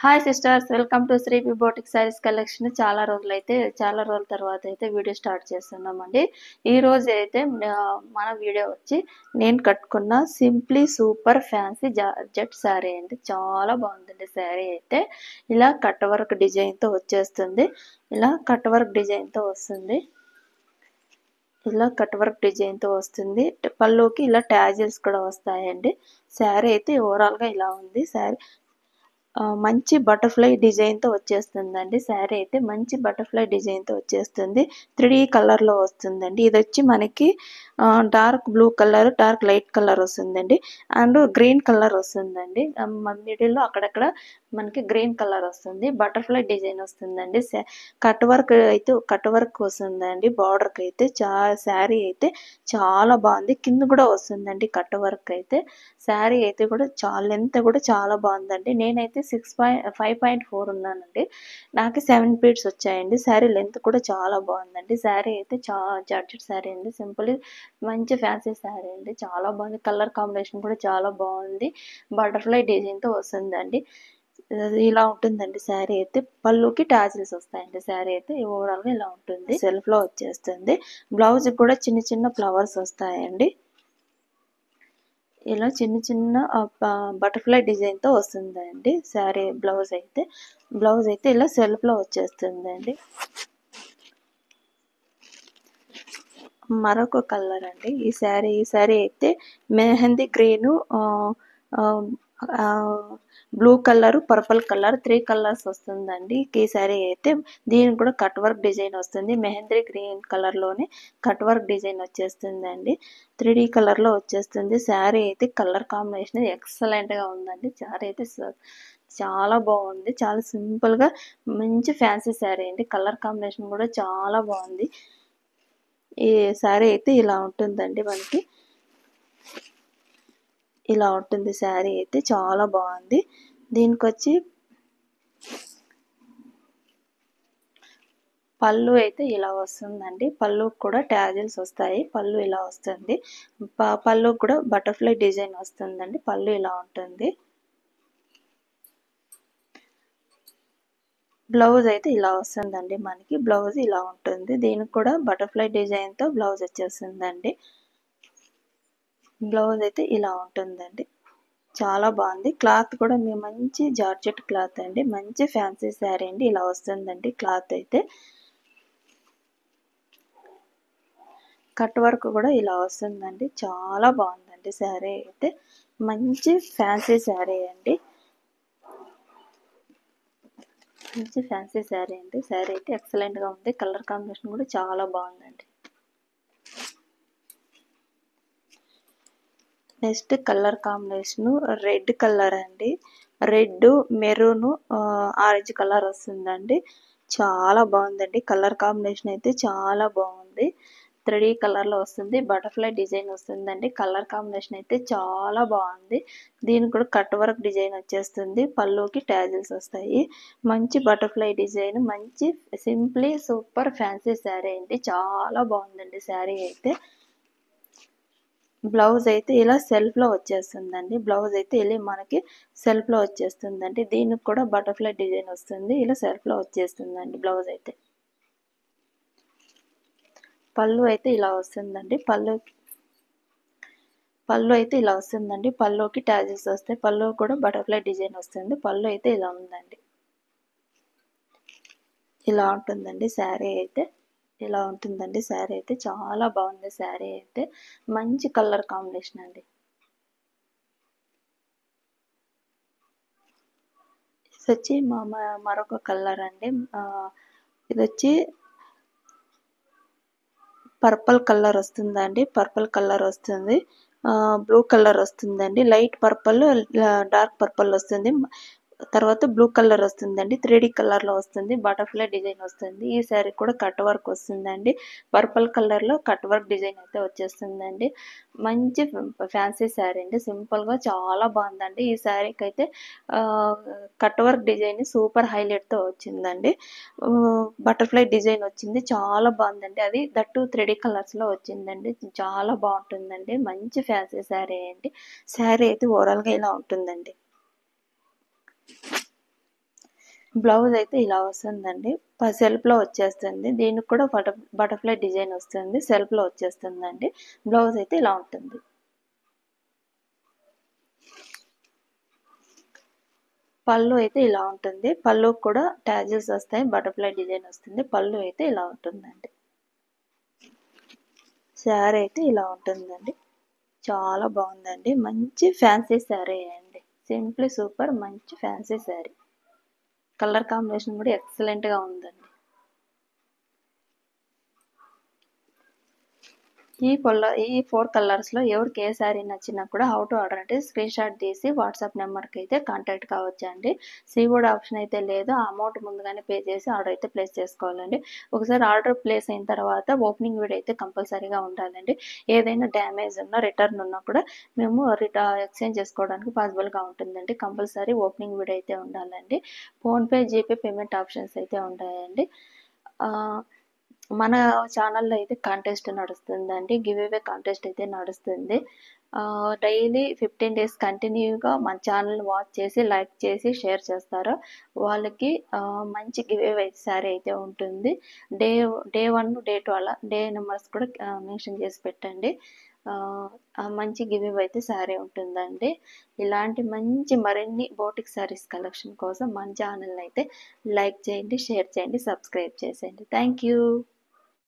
Hi sisters, welcome to Shri boutique sarees collection. చాలా రోజుల తర్వాత అయితే వీడియో స్టార్ట్ చేస్తున్నామండి. ఈ రోజు అయితే మన వీడియో వచ్చి నేను కట్టుకున్న simply super fancy georgette sari అండి. చాలా బాగుందండి శారీ అయితే. ఇలా కట్ వర్క్ డిజైన్తో వచ్చేస్తుంది. ఇలా కట్ వర్క్ డిజైన్తో వస్తుంది. ఇలా కట్ వర్క్ డిజైన్తో వస్తుంది. పళ్ళుకి ఇలా ట్యాజిల్స్ కూడా వస్తాయండి. శారీ అయితే ఓవరాల్గా ఇలా ఉంది. శారీ మంచి బటర్ఫ్లై డిజైన్తో వచ్చేస్తుందండి. శారీ అయితే మంచి బటర్ఫ్లై డిజైన్తో వచ్చేస్తుంది. 3D కలర్లో వస్తుందండి. ఇది వచ్చి మనకి dark blue colour, dark light colour వస్తుందండి. అండ్ గ్రీన్ కలర్ వస్తుందండి. మిడిల్లో అక్కడక్కడ మనకి గ్రీన్ కలర్ వస్తుంది. బటర్ఫ్లై డిజైన్ వస్తుందండి. కట్ వర్క్ వస్తుందండి. బార్డర్కి అయితే శారీ అయితే చాలా బాగుంది. కింద కూడా వస్తుందండి కట్ వర్క్ అయితే. శారీ అయితే కూడా లెంత్ కూడా చాలా బాగుందండి. నేనైతే 5.4 ఉన్నానండి. నాకు 7 ఫీట్స్ వచ్చాయండి. శారీ లెంత్ కూడా చాలా బాగుందండి. శారీ అయితే జార్జెట్ శారీ అండి. సింపుల్ మంచి ఫ్యాన్సీ శారీ అండి. చాలా బాగుంది. కలర్ కాంబినేషన్ కూడా చాలా బాగుంది. బటర్ఫ్లై డిజైన్తో వస్తుందండి. ఇలా ఉంటుందండి శారీ అయితే. పళ్ళుకి టాజిల్స్ వస్తాయండి. శారీ అయితే ఓవరాల్గా ఇలా ఉంటుంది. సెల్ఫ్లో వచ్చేస్తుంది. బ్లౌజ్ కూడా చిన్న చిన్న ఫ్లవర్స్ వస్తాయండి. ఇలా చిన్న చిన్న బటర్ఫ్లై డిజైన్తో వస్తుందండి శారీ. బ్లౌజ్ అయితే ఇలా సెల్ఫ్లో వచ్చేస్తుందండి. మరొక కలర్ అండి ఈ శారీ అయితే mehndi green, blue colour, purple colour, 3 colours వస్తుందండి ఈ శారీ అయితే. దీనికి కూడా కట్ వర్క్ డిజైన్ వస్తుంది. మెహందీ గ్రీన్ కలర్లోనే కట్ వర్క్ డిజైన్ వచ్చేస్తుందండి. 3D కలర్లో వచ్చేస్తుంది. శారీ అయితే కలర్ కాంబినేషన్ ఎక్సలెంట్గా ఉందండి. శారీ అయితే చాలా బాగుంది. చాలా సింపుల్గా మంచి ఫ్యాన్సీ శారీ అండి. కలర్ కాంబినేషన్ కూడా చాలా బాగుంది. ఈ శారీ అయితే ఇలా ఉంటుందండి. మనకి ఇలా ఉంటుంది శారీ అయితే. చాలా బాగుంది. దీనికి వచ్చి పళ్ళు అయితే ఇలా వస్తుందండి. పళ్ళు కూడా ట్యాజిల్స్ వస్తాయి. పళ్ళు ఇలా వస్తుంది. పళ్ళు కూడా బటర్ఫ్లై డిజైన్ వస్తుందండి. పళ్ళు ఇలా ఉంటుంది. బ్లౌజ్ అయితే ఇలా వస్తుందండి. మనకి బ్లౌజ్ ఇలా ఉంటుంది. దీనికి కూడా బటర్ఫ్లై డిజైన్తో బ్లౌజ్ వచ్చేస్తుందండి. బ్లౌజ్ అయితే ఇలా ఉంటుందండి. చాలా బాగుంది. క్లాత్ కూడా మంచి జార్జెట్ క్లాత్ అండి. మంచి ఫ్యాన్సీ శారీ అండి. ఇలా వస్తుందండి క్లాత్ అయితే. కట్ వర్క్ కూడా ఇలా వస్తుందండి. చాలా బాగుందండి శారీ అయితే. మంచి ఫ్యాన్సీ శారీ అండి. మంచి ఫ్యాన్సీ శారీ అండి. శారీ అయితే ఎక్సలెంట్గా ఉంది. కలర్ కాంబినేషన్ కూడా చాలా బాగుందండి. Next colour combination red colour అండి. రెడ్, మెరూన్, ఆరెంజ్ కలర్ వస్తుందండి. చాలా బాగుందండి. కలర్ కాంబినేషన్ అయితే చాలా బాగుంది. 3D కలర్లో వస్తుంది. బటర్ఫ్లై డిజైన్ వస్తుందండి. కలర్ కాంబినేషన్ అయితే చాలా బాగుంది. దీనికి కూడా కట్ వర్క్ డిజైన్ వచ్చేస్తుంది. పళ్ళుకి ట్యాజిల్స్ వస్తాయి. మంచి బటర్ఫ్లై డిజైన్, మంచి సింప్లీ సూపర్ ఫ్యాన్సీ శారీ అండి. చాలా బాగుందండి శారీ అయితే. బ్లౌజ్ అయితే ఇలా సెల్ఫ్లో వచ్చేస్తుందండి. బ్లౌజ్ అయితే ఇలా మనకి సెల్ఫ్లో వచ్చేస్తుందండి. దీనికి కూడా బటర్ఫ్లై డిజైన్ వస్తుంది. ఇలా సెల్ఫ్లో వచ్చేస్తుందండి బ్లౌజ్ అయితే. పళ్ళు అయితే ఇలా వస్తుందండి. పళ్ళు అయితే ఇలా వస్తుందండి. పళ్ళుకి ట్యాజిల్స్ వస్తాయి. పళ్ళు కూడా బటర్ఫ్లై డిజైన్ వస్తుంది. పళ్ళు అయితే ఇలా ఉందండి. ఇలా ఉంటుందండి శారీ అయితే. ఇలా ఉంటుందండి శారీ అయితే. చాలా బాగుంది శారీ అయితే. మంచి కలర్ కాంబినేషన్ అండి. ఇది వచ్చి మరొక కలర్ అండి. ఇది వచ్చి పర్పుల్ కలర్ వస్తుందండి. పర్పుల్ కలర్ వస్తుంది. బ్లూ కలర్ వస్తుందండి. లైట్ పర్పుల్, డార్క్ పర్పుల్ వస్తుంది. తర్వాత బ్లూ కలర్ వస్తుందండి. 3D కలర్లో వస్తుంది. బటర్ఫ్లై డిజైన్ వస్తుంది. ఈ శారీ కూడా కట్ వర్క్ వస్తుందండి. పర్పుల్ కలర్లో కట్ వర్క్ డిజైన్ అయితే వచ్చేస్తుందండి. మంచి ఫ్యాన్సీ శారీ అండి. సింపుల్గా చాలా బాగుందండి. ఈ శారీకి అయితే కట్ వర్క్ డిజైన్ సూపర్ హైలైట్తో వచ్చిందండి. బటర్ఫ్లై డిజైన్ వచ్చింది. చాలా బాగుందండి. అది దట్టు 3D కలర్స్లో వచ్చిందండి. చాలా బాగుంటుందండి. మంచి ఫ్యాన్సీ శారీ అండి. శారీ అయితే ఓవరాల్గా ఇలా ఉంటుందండి. బ్లౌజ్ అయితే ఇలా వస్తుందండి. సెల్ఫ్‌లో వచ్చేస్తుంది. దీనికి కూడా బటర్‌ఫ్లై డిజైన్ వస్తుంది. సెల్ఫ్‌లో వచ్చేస్తుందండి. బ్లౌజ్ అయితే ఇలా ఉంటుంది. పళ్ళు అయితే ఇలా ఉంటుంది. పళ్ళుకి కూడా ట్యాజిల్స్ వస్తాయి. బటర్‌ఫ్లై డిజైన్ వస్తుంది. పళ్ళు అయితే ఇలా ఉంటుందండి. శారీ అయితే ఇలా ఉంటుందండి. చాలా బాగుందండి. మంచి ఫ్యాన్సీ శారీ అండి. సింప్లీ సూపర్ మంచి ఫ్యాన్సీ శారీ. కలర్ కాంబినేషన్ కూడా ఎక్సలెంట్‌గా ఉందండి. ఈ 4 కలర్స్‌లో ఎవరికి ఏ శారీ నచ్చినా కూడా హౌ టు ఆర్డర్ అంటే స్క్రీన్‌షాట్ తీసి వాట్సాప్ నెంబర్‌కి అయితే కాంటాక్ట్ కావచ్చండి. సీఓడీ ఆప్షన్ అయితే లేదు. ఆ అమౌంట్ ముందుగానే పే చేసి ఆర్డర్ అయితే ప్లేస్ చేసుకోవాలండి. ఒకసారి ఆర్డర్ ప్లేస్ అయిన తర్వాత ఓపెనింగ్ వీడియో అయితే కంపల్సరీగా ఉండాలండి. ఏదైనా డ్యామేజ్ ఉన్నా, రిటర్న్ ఉన్నా కూడా మేము ఎక్స్చేంజ్ చేసుకోవడానికి పాసిబుల్‌గా ఉంటుందండి. కంపల్సరీ ఓపెనింగ్ వీడియో అయితే ఉండాలండి. ఫోన్‌పే, జీపే పేమెంట్ ఆప్షన్స్ అయితే ఉంటాయండి. ఆహ్, మన ఛానల్‌లో అయితే కాంటెస్ట్ నడుస్తుందండి. గివ్ అవే కాంటెస్ట్ అయితే నడుస్తుంది. డైలీ 15 డేస్ కంటిన్యూగా మన ఛానల్‌ని వాచ్ చేసి, లైక్ చేసి, షేర్ చేస్తారో వాళ్ళకి మంచి గివ్ అవే శారీ అయితే ఉంటుంది. డే డే 1, డే 2 అలా డే నంబర్స్ కూడా మెన్షన్ చేసి పెట్టండి. మంచి గివ్ అవే అయితే శారీ ఉంటుందండి. ఇలాంటి మంచి మరిన్ని బోటిక్ శారీస్ కలెక్షన్ కోసం మన ఛానల్‌ని అయితే లైక్ చేయండి, షేర్ చేయండి, సబ్స్క్రైబ్ చేసేయండి. Thank you.